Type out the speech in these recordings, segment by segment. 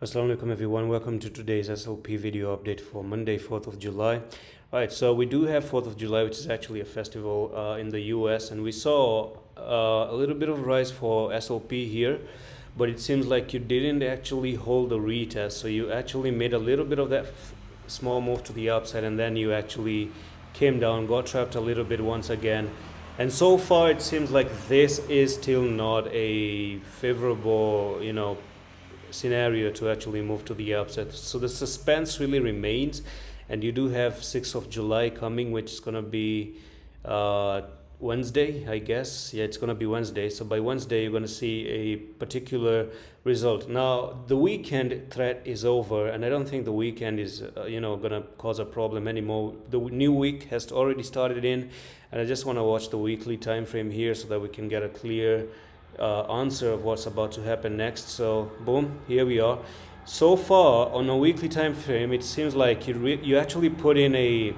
Assalamu alaikum everyone, welcome to today's SLP video update for Monday 4th of July. Alright, so we do have 4th of July, which is actually a festival in the US, and we saw a little bit of rise for SLP here, but it seems like you didn't actually hold the retest, so you actually made a little bit of that small move to the upside, and then you actually came down, got trapped a little bit once again. And so far it seems like this is still not a favorable, scenario to actually move to the upside. So the suspense really remains, and you do have 6th of July coming, which is going to be Wednesday, I guess. Yeah, it's going to be Wednesday. So by Wednesday you're going to see a particular result. Now the weekend threat is over, and I don't think the weekend is going to cause a problem anymore. The new week has already started in, and I just want to watch the weekly time frame here so that we can get a clear answer of what's about to happen next. So boom, here we are. So far on a weekly time frame, it seems like you actually put in a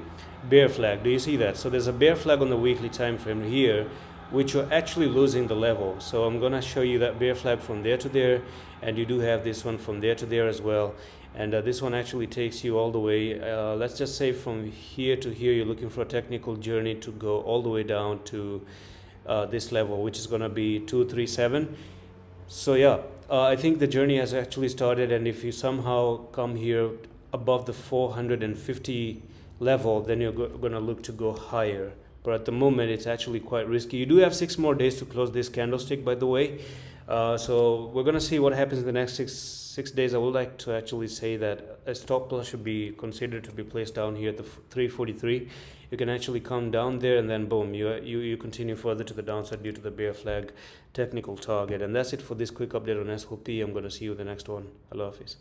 bear flag. Do you see that? So there's a bear flag on the weekly time frame here, which you're actually losing the level. So I'm gonna show you that bear flag from there to there, and you do have this one from there to there as well. And this one actually takes you all the way, let's just say from here to here. You're looking for a technical journey to go all the way down to this level, which is going to be 237. So yeah, I think the journey has actually started, and if you somehow come here above the 450 level, then you're going to look to go higher. But at the moment it's actually quite risky. You do have 6 more days to close this candlestick, by the way. So we're going to see what happens in the next six days. I would like to actually say that a stop loss should be considered to be placed down here at the 343. You can actually come down there, and then boom, you continue further to the downside due to the bear flag technical target. And that's it for this quick update on SLP. I'm going to see you in the next one. Allah Hafiz.